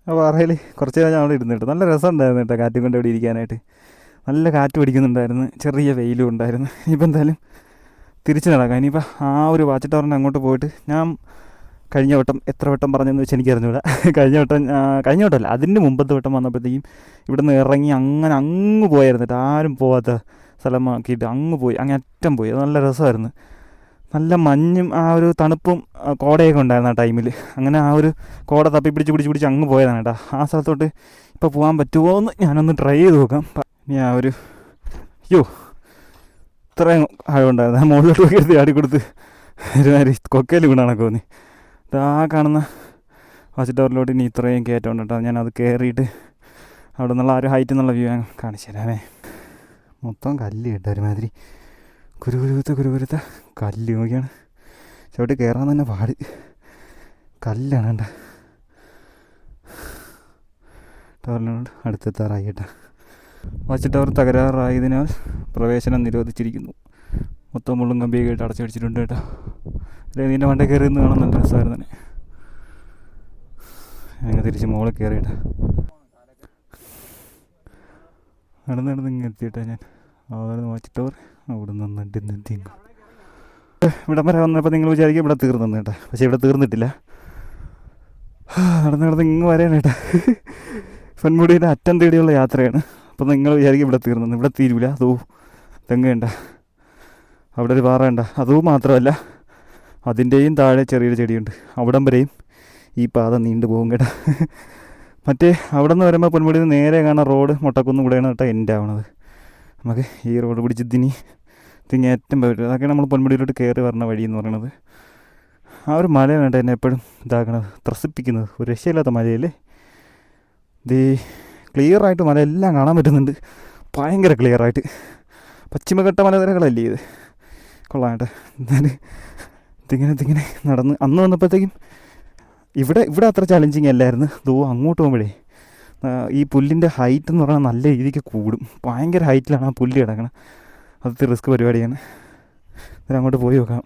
ആ പാറയിൽ കുറച്ച് നേരം ഞാൻ അവിടെ ഇരുന്നിട്ട് നല്ല രസമുണ്ടായിരുന്നു കേട്ടോ, കാറ്റും കൊണ്ട് അവിടെ ഇരിക്കാനായിട്ട്. നല്ല കാറ്റ് പിടിക്കുന്നുണ്ടായിരുന്നു, ചെറിയ വെയിലും ഉണ്ടായിരുന്നു. ഇനിയിപ്പോൾ എന്തായാലും തിരിച്ച് നടക്കാം. ഇനിയിപ്പോൾ ആ ഒരു വാച്ച് ടവറിൻ്റെ അങ്ങോട്ട് പോയിട്ട് ഞാൻ കഴിഞ്ഞ വട്ടം എത്ര വട്ടം പറഞ്ഞെന്ന് വെച്ചാൽ എനിക്ക് അറിഞ്ഞൂടാ. കഴിഞ്ഞ വട്ടമല്ല, അതിൻ്റെ മുമ്പത്തെ വട്ടം വന്നപ്പോഴത്തേക്കും ഇവിടെ നിന്ന് ഇറങ്ങി അങ്ങനെ അങ്ങ് പോയായിരുന്നു കേട്ടോ, ആരും പോകാത്ത സ്ഥലമാക്കിയിട്ട് അങ്ങ് പോയി, അങ്ങ് അറ്റം പോയി. അത് നല്ല രസമായിരുന്നു. നല്ല മഞ്ഞും ആ ഒരു തണുപ്പും കോടയൊക്കെ ഉണ്ടായിരുന്നു ആ ടൈമിൽ. അങ്ങനെ ആ ഒരു കോട തപ്പി പിടിച്ച് അങ്ങ് പോയതാണ് കേട്ടോ. ആ സ്ഥലത്തോട്ട് ഇപ്പോൾ പോകാൻ പറ്റുമോ എന്ന് ഞാനൊന്ന് ട്രൈ ചെയ്ത് നോക്കാം. ഇനി ആ ഒരു ഇത്രയും ആഴമുണ്ടായിരുന്നു, ആ മുകളിലോട്ട് നോക്കി എടുത്ത് ചാടി കൊടുത്ത് ഒരുമാതിരി കൊക്കയിൽ വീണാണൊക്കെ തോന്നി. ആ കാണുന്ന വാച്ച് ടവറിലോട്ട് ഇനി ഇത്രയും കയറ്റമുണ്ട് കേട്ടോ. ഞാനത് കയറിയിട്ട് അവിടെ നിന്നുള്ള ആ ഒരു ഹൈറ്റിൽ നിന്നുള്ള വ്യൂ ഞാൻ കാണിച്ചു തരാമേ. മൊത്തം കല്ല് കേട്ടോ, ഒരുമാതിരി കുരുകുരുത്ത കല്ല് നോക്കിയാണ് ചവിട്ടി കയറാൻ തന്നെ പാട്, കല്ലാണ് കേട്ടോ. ടവറിനോട് അടുത്തെത്താറായി കേട്ടോ. വാച്ച് ടവർ തകരാറായതിനാൽ പ്രവേശനം നിരോധിച്ചിരിക്കുന്നു. മൊത്തം മുള്ളും കമ്പിയൊക്കെ ആയിട്ട് അടച്ചടിച്ചിട്ടുണ്ട് കേട്ടോ. അല്ലെങ്കിൽ നിൻ്റെ വണ്ടി കയറി നിന്ന് കാണാൻ നല്ല രസമായിരുന്നു തന്നെ. ഞങ്ങൾ തിരിച്ച് മുകളിൽ കയറിയിട്ടാ നടന്ന് ഇങ്ങനെ എത്തിയിട്ടാ ഞാൻ. അവിടെ വാച്ച് ടവർ അവിടെ നിന്ന് ഇവിടം വരെ വന്നപ്പോൾ നിങ്ങൾ വിചാരിക്കും ഇവിടെ തീർന്നു കേട്ടോ, പക്ഷേ ഇവിടെ തീർന്നിട്ടില്ല. നടന്ന് ഇങ്ങ് വരെയാണ് കേട്ടോ. പൊന്മുടിയുടെ അറ്റം തേടിയുള്ള യാത്രയാണ്. അപ്പോൾ നിങ്ങൾ വിചാരിക്കും ഇവിടെ തീർന്നു, ഇവിടെ തീരൂല. അതോ തെങ്ങുണ്ട, അവിടെ ഒരു പാറ ഉണ്ട്. അതും മാത്രമല്ല, അതിൻ്റെയും താഴെ ചെറിയൊരു ചെടിയുണ്ട്. അവിടം വരെയും ഈ പാത നീണ്ടു പോകും കേട്ടോ. മറ്റേ അവിടെ നിന്ന് വരുമ്പോൾ പൊന്മുടിയിൽ നിന്ന് നേരെ കാണാൻ റോഡ് മുട്ടക്കുന്ന് കൂടെയാണ് കേട്ടോ എൻഡ് ആവണത്. നമുക്ക് ഈ റോഡ് പിടിച്ച് തിങ്ങേറ്റം പോയിട്ട് അതൊക്കെയാണ് നമ്മൾ പൊന്മുടിയിലോട്ട് കയറി വരണ വഴി എന്ന് പറയുന്നത്. ആ ഒരു മലയാണ് കേട്ടോ എന്നെ എപ്പോഴും ഇതാക്കണത്, ത്രസിപ്പിക്കുന്നത്. ഒരു രക്ഷയില്ലാത്ത മലയല്ലേ ഇത്. ക്ലിയറായിട്ട് മല എല്ലാം കാണാൻ പറ്റുന്നുണ്ട്, ഭയങ്കര ക്ലിയറായിട്ട്. പശ്ചിമഘട്ട മലനിരകളല്ലേ ഇത്, കൊള്ളാം കേട്ടോ. എന്നാൽ ഇതിങ്ങനെ നടന്ന് അന്ന് വന്നപ്പോഴത്തേക്കും ഇവിടെ അത്ര ചലഞ്ചിങ് അല്ലായിരുന്നു. അങ്ങോട്ട് പോകുമ്പോഴേ ഈ പുല്ലിൻ്റെ ഹൈറ്റ് എന്ന് പറഞ്ഞാൽ നല്ല രീതിക്ക് കൂടും. ഭയങ്കര ഹൈറ്റിലാണ് ആ പുല്ല് കിടക്കണം. അത് റിസ്ക് പരിപാടിയാണ്. അന്നേരം അങ്ങോട്ട് പോയി നോക്കാം.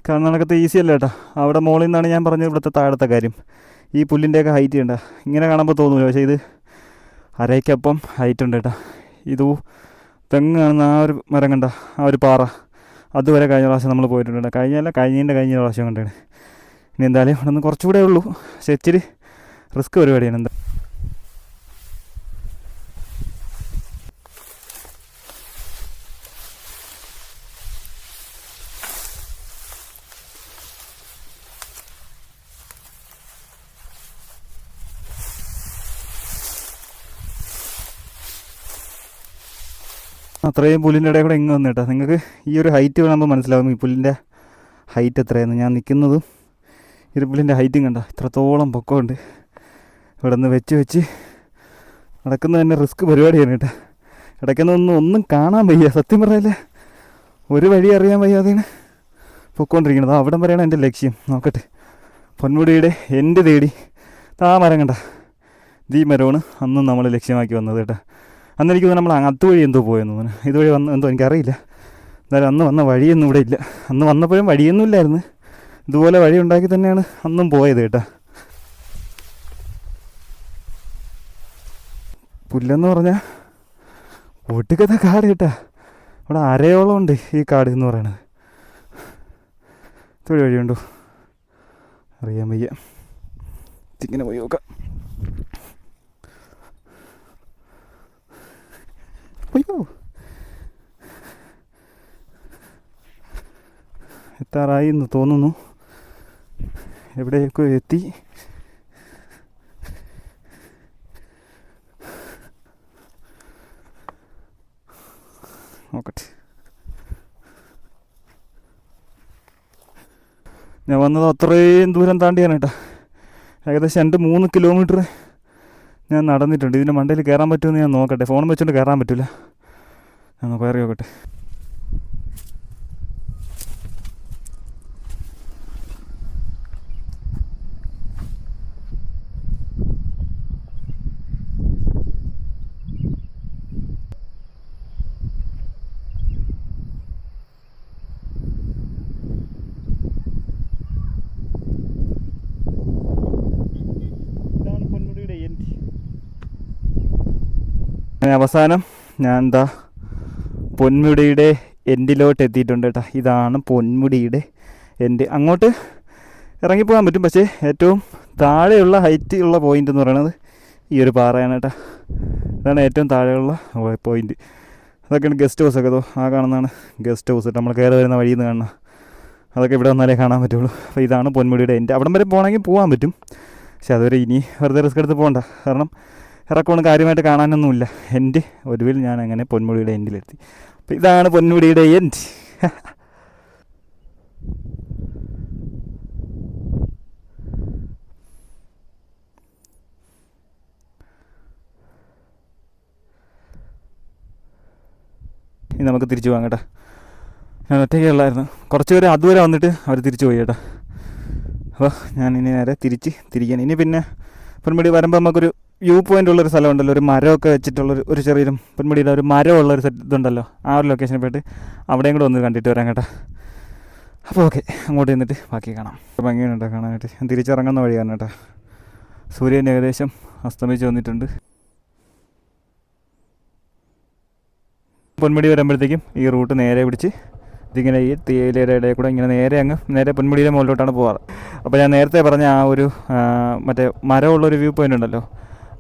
കർണാടകത്തെ ഈസി അല്ല കേട്ടോ. അവിടെ മുകളിൽ നിന്നാണ് ഞാൻ പറഞ്ഞത് ഇവിടുത്തെ താഴത്തെ കാര്യം. ഈ പുല്ലിൻ്റെയൊക്കെ ഹൈറ്റ് കണ്ട ഇങ്ങനെ കാണുമ്പോൾ തോന്നില്ല, പക്ഷേ ഇത് അരയ്ക്കൊപ്പം ഹൈറ്റ് ഉണ്ട് കേട്ടോ. ഇത് തെങ്ങ് കാണുന്ന ആ ഒരു മരം കണ്ട ആ ഒരു പാറ, അതുവരെ കഴിഞ്ഞ പ്രാവശ്യം നമ്മൾ പോയിട്ടുണ്ട്. കഴിഞ്ഞ പ്രാവശ്യം കണ്ടാണ്. ഇനി എന്തായാലും ഇവിടെ നിന്ന് കുറച്ചുകൂടെ ഉള്ളൂ, പക്ഷെ ഇച്ചിരി റിസ്ക് പരിപാടിയാണ്. എന്താ അത്രയും പുല്ലിൻ്റെ ഇടയിൽ കൂടെ ഇങ്ങ് വന്നു കേട്ടോ. നിങ്ങൾക്ക് ഈ ഒരു ഹൈറ്റ് കാണുമ്പോൾ മനസ്സിലാവും ഈ പുല്ലിൻ്റെ ഹൈറ്റ് എത്രയായിരുന്നു. ഞാൻ നിൽക്കുന്നതും ഈ ഒരു പുല്ലിൻ്റെ ഹൈറ്റും കണ്ട ഇത്രത്തോളം പൊക്കമുണ്ട്. ഇവിടെ നിന്ന് വെച്ച് നടക്കുന്നത് തന്നെ റിസ്ക് പരിപാടിയാണ് കേട്ടോ. ഒന്നും കാണാൻ വയ്യ, സത്യം പറയല്ലേ, ഒരു വഴി അറിയാൻ വയ്യാതെയാണ് പൊക്കോണ്ടിരിക്കുന്നത്. അവിടം വരെയാണ് എൻ്റെ ലക്ഷ്യം. നോക്കട്ടെ, പൊന്മുടിയുടെ എൻ്റെ തേടി ആ മരം കണ്ട, ഈ മരമാണ് അന്നും നമ്മൾ ലക്ഷ്യമാക്കി വന്നത് കേട്ടോ. അന്ന് എനിക്ക് നമ്മൾ അതുവഴി എന്തോ പോയെന്ന് തോന്നുന്നു, ഇതുവഴി എന്തോ എനിക്കറിയില്ല. എന്തായാലും അന്ന് വന്ന വഴിയൊന്നും ഇവിടെ ഇല്ല. അന്ന് വന്നപ്പോഴും വഴിയൊന്നും ഇല്ലായിരുന്നു, ഇതുപോലെ വഴി ഉണ്ടാക്കി തന്നെയാണ് അന്നും പോയത് കേട്ടോ. പുല്ലെന്ന് പറഞ്ഞാൽ ഒട്ടുക്കത്തെ കാട് കേട്ടാ. അവിടെ അരയോളം ഉണ്ട് ഈ കാട് എന്ന് പറയണത്. ഇതുവഴി വഴിയുണ്ടോ അറിയാൻ വയ്യ, ഇങ്ങനെ പോയി നോക്കാം. അയ്യോ, എത്താറായി എന്ന് തോന്നുന്നു. എവിടെയൊക്കെ എത്തി. നോക്കട്ടെ. ഞാൻ വന്നത് അത്രയും ദൂരം താണ്ടിയാണ് കേട്ടോ. ഏകദേശം 2-3 കിലോമീറ്റർ ഞാൻ നടന്നിട്ടുണ്ട്. ഇതിൻ്റെ മണ്ടയിൽ കയറാൻ പറ്റുമെന്ന് ഞാൻ നോക്കട്ടെ. ഫോൺ വെച്ചുകൊണ്ട് കയറാൻ പറ്റില്ല. ഞാൻ കയറി നോക്കട്ടെ. അവസാനം ഞാൻ എന്താ പൊന്മുടിയുടെ എൻഡിലോട്ട് എത്തിയിട്ടുണ്ട് കേട്ടോ. ഇതാണ് പൊന്മുടിയുടെ എൻഡ്. അങ്ങോട്ട് ഇറങ്ങിപ്പോകാൻ പറ്റും, പക്ഷേ ഏറ്റവും താഴെയുള്ള ഹൈറ്റ് ഉള്ള പോയിൻ്റ് എന്ന് പറയുന്നത് ഈ ഒരു പാറയാണ് കേട്ടോ. ഇതാണ് ഏറ്റവും താഴെയുള്ള പോയിൻ്റ്. അതൊക്കെയാണ് ഗസ്റ്റ് ഹൗസൊക്കെ. അതോ ആ കാണുന്നതാണ് ഗസ്റ്റ് ഹൗസ്. നമ്മൾ കയറി വരുന്ന വഴിയിൽ നിന്ന് കാണുന്ന അതൊക്കെ ഇവിടെ വന്നാലേ കാണാൻ പറ്റുള്ളൂ. അപ്പോൾ ഇതാണ് പൊന്മുടിയുടെ എൻഡ്. അവിടം വരെ പോകണമെങ്കിൽ പോകാൻ പറ്റും, പക്ഷെ അതുവരെ ഇനി വെറുതെ റിസ്ക് എടുത്ത് പോകണ്ട. കാരണം ഇറക്കമൊന്നും കാര്യമായിട്ട് കാണാനൊന്നുമില്ല. എൻ്റെ ഒടുവിൽ ഞാൻ അങ്ങനെ പൊന്മുടിയുടെ എൻഡിലെത്തി. അപ്പോൾ ഇതാണ് പൊന്മുടിയുടെ എൻഡ്. ഇനി നമുക്ക് തിരിച്ചു പോകാം കേട്ടോ. ഞാൻ ഒറ്റയ്ക്ക് ഉള്ളായിരുന്നു. കുറച്ച് പേര് അതുവരെ വന്നിട്ട് അവർ തിരിച്ചു പോയി കേട്ടോ. അപ്പോൾ ഞാൻ ഇനി നേരെ തിരിക്കാൻ. ഇനി പിന്നെ പൊന്മുടി വരുമ്പോൾ നമുക്കൊരു വ്യൂ പോയിൻ്റ് ഉള്ളൊരു സ്ഥലമുണ്ടല്ലോ, ഒരു മരമൊക്കെ വെച്ചിട്ടുള്ളൊരു ചെറിയൊരു പൊന്മുടിയുടെ ഒരു മരമുള്ളൊരു ഇതുണ്ടല്ലോ, ആ ഒരു ലൊക്കേഷനിൽ പോയിട്ട് അവിടെയും കൂടെ ഒന്ന് കണ്ടിട്ട് വരാം കേട്ടോ. അപ്പോൾ ഓക്കെ, അങ്ങോട്ട് ചെന്നിട്ട് ബാക്കി കാണാം. ഭംഗിയുണ്ട് കാണാനായിട്ട്. ഞാൻ തിരിച്ചിറങ്ങുന്ന വഴിയാണ് കേട്ടോ. സൂര്യൻ ഏകദേശം അസ്തമിച്ച് വന്നിട്ടുണ്ട്. പൊന്മുടി വരുമ്പോഴത്തേക്കും ഈ റൂട്ട് നേരെ പിടിച്ച് ഇതിങ്ങനെ ഈ തേയിലയുടെ ഇടയിൽ കൂടെ ഇങ്ങനെ നേരെ പൊന്മുടിയിലെ മുകളിലോട്ടാണ് പോകാറ്. അപ്പോൾ ഞാൻ നേരത്തെ പറഞ്ഞ ആ ഒരു മറ്റേ മരമുള്ളൊരു വ്യൂ പോയിൻ്റ് ഉണ്ടല്ലോ,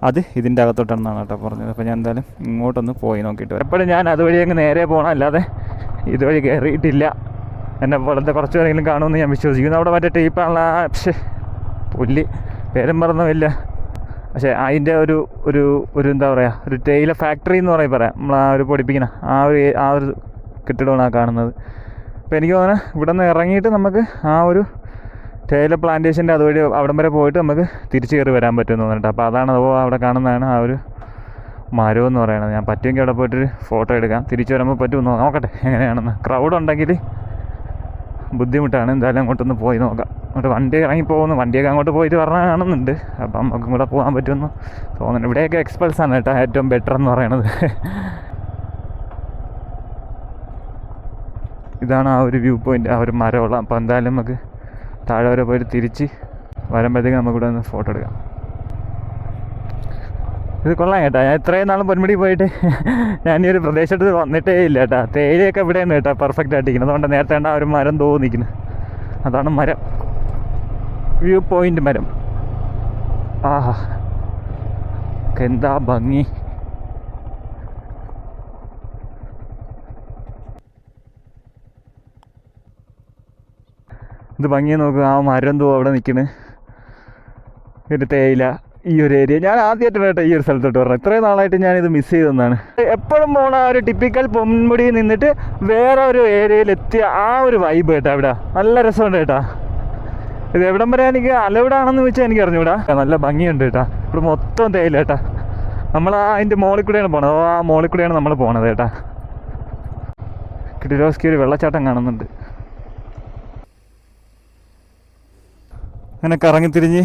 അത് ഇതിൻ്റെ അകത്തോട്ടാണെന്നാണ് കേട്ടോ പറഞ്ഞത്. അപ്പോൾ ഞാൻ എന്തായാലും ഇങ്ങോട്ടൊന്ന് പോയി നോക്കിയിട്ട് വരാം. എപ്പോഴും ഞാൻ അതുവഴി അങ്ങ് നേരെ പോകണം, അല്ലാതെ ഇതുവഴി കയറിയിട്ടില്ല. എന്നെ പോലത്തെ കുറച്ച് പേരെങ്കിലും കാണുമെന്ന് ഞാൻ വിശ്വസിക്കുന്നു. അവിടെ മറ്റേ ടീപ്പാണുള്ള പക്ഷേ പുല്ല് പേരും മറന്നുമില്ല. പക്ഷേ അതിൻ്റെ ഒരു എന്താ പറയുക, ഒരു തേയില ഫാക്ടറി എന്ന് പറയാം. നമ്മൾ ആ ഒരു പൊടിപ്പിക്കുന്ന ആ ഒരു കെട്ടിടമാണ് കാണുന്നത്. അപ്പോൾ എനിക്ക് തോന്നുന്നത് ഇവിടെ നിന്ന് ഇറങ്ങിയിട്ട് നമുക്ക് ആ ഒരു തേയില പ്ലാന്റേഷൻ്റെ അതുവഴി അവിടം വരെ പോയിട്ട് നമുക്ക് തിരിച്ച് കയറി വരാൻ പറ്റുമെന്ന് തോന്നിട്ട്. അപ്പോൾ അതാണ് അവിടെ കാണുന്നതാണ് ആ ഒരു മരം എന്ന് പറയുന്നത്. ഞാൻ പറ്റുമെങ്കിൽ അവിടെ പോയിട്ടൊരു ഫോട്ടോ എടുക്കാം. തിരിച്ച് വരുമ്പോൾ പറ്റുമെന്ന് നോക്കട്ടെ എങ്ങനെയാണെന്ന്. ക്രൗഡ് ഉണ്ടെങ്കിൽ ബുദ്ധിമുട്ടാണ്. എന്തായാലും അങ്ങോട്ടൊന്ന് പോയി നോക്കാം. അങ്ങോട്ട് വണ്ടി ഇറങ്ങിപ്പോകുന്നു. വണ്ടിയൊക്കെ അങ്ങോട്ട് പോയിട്ട് പറഞ്ഞാൽ കാണുന്നുണ്ട്. അപ്പം നമുക്കും കൂടെ പോകാൻ പറ്റുമെന്ന് തോന്നുന്നു. ഇവിടെയൊക്കെ എക്സ്പൾസാണ് കേട്ടോ ഏറ്റവും ബെറ്റർ എന്ന് പറയണത്. ഇതാണ് ആ ഒരു വ്യൂ പോയിൻ്റ്, ആ ഒരു മരമുള്ള. അപ്പോൾ എന്തായാലും നമുക്ക് താഴെ വരെ പോയിട്ട് തിരിച്ച് വരുമ്പോഴത്തേക്ക് നമുക്കിവിടെ ഒന്ന് ഫോട്ടോ എടുക്കാം. ഇത് കൊള്ളാം കേട്ടോ. ഞാൻ ഇത്രയും നാളും പൊന്മുടി പോയിട്ട് ഞാൻ ഈ ഒരു പ്രദേശത്ത് വന്നിട്ടേ ഇല്ല കേട്ടോ. തേയിലയൊക്കെ ഇവിടെയാണ് കേട്ടോ പെർഫെക്റ്റ് ആയിട്ടിരിക്കുന്നത്. അതുകൊണ്ട് നേരത്തെ ആ ഒരു മരം തോന്നിക്കുന്നത്, അതാണ് മരം, വ്യൂ പോയിൻ്റ് മരം. ആഹാ, എന്താ ഭംഗി. ഇത് ഭംഗിയെ നോക്കുക. ആ മരം എന്തോ അവിടെ നിൽക്കുന്നു, ഒരു തേയില, ഈ ഒരു ഏരിയ. ഞാൻ ആദ്യമായിട്ടാണ് കേട്ടോ ഈ ഒരു സ്ഥലത്തോട്ട് പറഞ്ഞത്. ഇത്രയും നാളായിട്ട് ഞാനിത് മിസ് ചെയ്തെന്നാണ്. എപ്പോഴും പോണ ആ ഒരു ടിപ്പിക്കൽ പൊന്മുടിയിൽ നിന്നിട്ട് വേറെ ഒരു ഏരിയയിലെത്തിയ ആ ഒരു വൈബ് കേട്ടോ. ഇവിടെ നല്ല രസമുണ്ട് കേട്ടോ. ഇത് എവിടം വരെ എനിക്ക് അലവിടാണെന്ന് വെച്ചാൽ എനിക്ക് അറിഞ്ഞൂടാ. നല്ല ഭംഗിയുണ്ട് കേട്ടോ. ഇവിടെ മൊത്തം തേയില കേട്ടോ. നമ്മൾ അതിൻ്റെ മോളിൽ കൂടെയാണ് പോണത്. ആ മോളിൽ കൂടെയാണ് നമ്മൾ പോണത് കേട്ടോ. കിടിലോസ്കി ഒരു വെള്ളച്ചാട്ടം കാണുന്നുണ്ട്. അങ്ങനെ കറങ്ങി തിരിഞ്ഞ്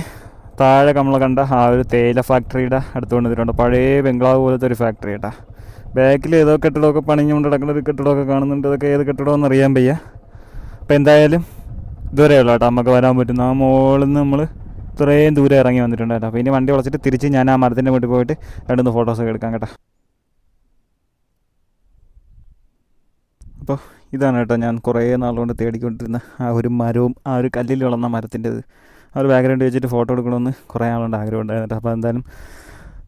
താഴെ നമ്മൾ കണ്ട ആ ഒരു തേയില ഫാക്ടറിയുടെ അടുത്ത് കൊണ്ടുവന്നിട്ടുണ്ട്. പഴയ ബംഗ്ലാവ് പോലത്തെ ഒരു ഫാക്ടറി കേട്ടോ. ബാക്കിൽ ഏതോ കെട്ടിടമൊക്കെ പണിഞ്ഞുകൊണ്ട് കിടക്കുന്ന ഒരു കെട്ടിടമൊക്കെ കാണുന്നുണ്ട്. അതൊക്കെ ഏത് കെട്ടിടമെന്ന് അറിയാൻ വയ്യ. അപ്പോൾ എന്തായാലും ഇതുവരെ ഉള്ളൂ കേട്ടോ നമുക്ക് വരാൻ പറ്റുന്ന. ആ മുകളിൽ നിന്ന് നമ്മൾ ഇത്രയും ദൂരം ഇറങ്ങി വന്നിട്ടുണ്ട് കേട്ടോ. അപ്പോൾ ഇനി വണ്ടി വളച്ചിട്ട് തിരിച്ച് ഞാൻ ആ മരത്തിൻ്റെ വീട്ടിൽ പോയിട്ട് 2-3 ഫോട്ടോസൊക്കെ എടുക്കാം കേട്ടോ. അപ്പോൾ ഇതാണ് കേട്ടോ ഞാൻ കുറേ നാളുകൊണ്ട് തേടിക്കൊണ്ടിരുന്ന ആ ഒരു മരവും ആ ഒരു കല്ലിൽ വളർന്ന മരത്തിൻ്റെത്. ആ ഒരു ബാക്ക്ഗ്രൗണ്ട് വെച്ചിട്ട് ഫോട്ടോ എടുക്കണമെന്ന് കുറേ ആളുണ്ട് ആഗ്രഹം ഉണ്ടായിരുന്നു. അപ്പോൾ എന്തായാലും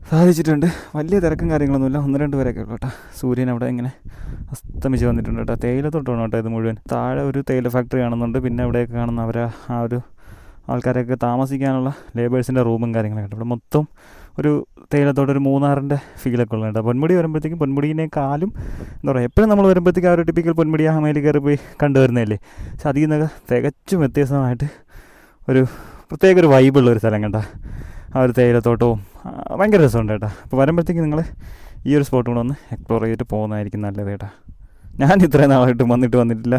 സാധിച്ചിട്ടുണ്ട്. വലിയ തിരക്കും കാര്യങ്ങളൊന്നുമില്ല, 1-2 പേരൊക്കെ ഉള്ളൂ കേട്ടോ. സൂര്യൻ അവിടെ ഇങ്ങനെ അസ്തമിച്ച് വന്നിട്ടുണ്ട് കേട്ടോ. തേയില തൊട്ടാണ് കേട്ടോ ഇത് മുഴുവൻ. താഴെ ഒരു തേയില ഫാക്ടറി കാണുന്നുണ്ട്. പിന്നെ അവിടെയൊക്കെ കാണുന്ന ആ ഒരു ആൾക്കാരൊക്കെ താമസിക്കാനുള്ള ലേബേഴ്സിൻ്റെ റൂമും കാര്യങ്ങളൊക്കെ. ഇവിടെ മൊത്തം ഒരു തേയിലത്തോട്ടം ഒരു മൂന്നാറിൻ്റെ ഫീലൊക്കെ ഉള്ളത് കേട്ടോ. പൊന്മുടി വരുമ്പോഴത്തേക്കും പൊന്മുടിനേക്കാളും എന്താ പറയുക, എപ്പോഴും നമ്മൾ വരുമ്പോഴത്തേക്കും ആ ഒരു ടിപ്പിക്കൽ പൊന്മുടി ആ മേലിൽ കയറി പോയി കണ്ടുവരുന്നതല്ലേ. പക്ഷെ അതിൽ നിന്നൊക്കെ തികച്ചും വ്യത്യസ്തമായിട്ട് ഒരു പ്രത്യേക ഒരു വൈബുള്ളൊരു സ്ഥലം കേട്ടോ. ആ ഒരു തേയിലത്തോട്ടവും ഭയങ്കര രസമുണ്ട് കേട്ടോ. അപ്പോൾ വരുമ്പോഴത്തേക്കും നിങ്ങൾ ഈ ഒരു സ്പോട്ട് കൂടെ ഒന്ന് എക്സ്പ്ലോർ ചെയ്തിട്ട് പോകുന്നതായിരിക്കും നല്ലത് കേട്ടോ. ഞാൻ ഇത്രയും നാളായിട്ടും വന്നിട്ടില്ല.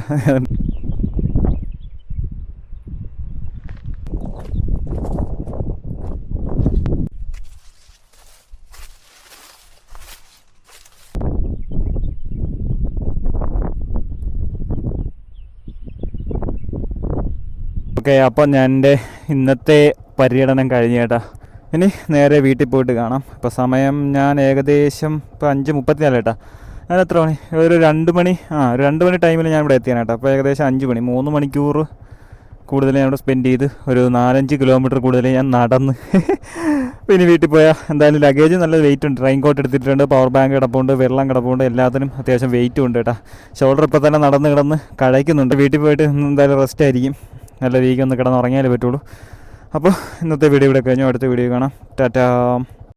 ഓക്കെ, അപ്പം ഞാൻ എൻ്റെ ഇന്നത്തെ പര്യടനം കഴിഞ്ഞ് കേട്ടോ. ഇനി നേരെ വീട്ടിൽ പോയിട്ട് കാണാം. ഇപ്പോൾ സമയം ഞാൻ ഏകദേശം ഇപ്പോൾ 5:34 കേട്ടോ. ഞാൻ എത്ര മണി, ഒരു 2 മണി, ഒരു 2 മണി ടൈമിൽ ഞാൻ ഇവിടെ എത്തിയാണ് കേട്ടോ. അപ്പോൾ ഏകദേശം 5 മണി, 3 മണിക്കൂർ കൂടുതൽ ഞാൻ ഇവിടെ സ്പെൻഡ് ചെയ്ത്, ഒരു 4-5 കിലോമീറ്റർ കൂടുതൽ ഞാൻ നടന്ന് പിന്നെ വീട്ടിൽ പോയാൽ എന്തായാലും ലഗേജ് നല്ല വെയിറ്റ് ഉണ്ട്. റെയിൻ കോട്ട് എടുത്തിട്ടുണ്ട്, പവർ ബാങ്ക് കിടപ്പുണ്ട്, വെള്ളം കിടപ്പുണ്ട്, എല്ലാത്തിനും അത്യാവശ്യം വെയിറ്റും ഉണ്ട് കേട്ടോ. ഷോൾഡർ ഇപ്പോൾ തന്നെ നടന്ന് കിടന്ന് കഴിക്കുന്നുണ്ട്. വീട്ടിൽ പോയിട്ട് എന്തായാലും റെസ്റ്റ് ആയിരിക്കും, നല്ല വീക്കൊന്ന് കിടന്ന് ഉറങ്ങിയാലേ പറ്റുള്ളൂ. അപ്പോൾ ഇന്നത്തെ വീഡിയോ ഇവിടെ കഴിഞ്ഞു. അടുത്ത വീഡിയോ കാണാം. ടാറ്റാ.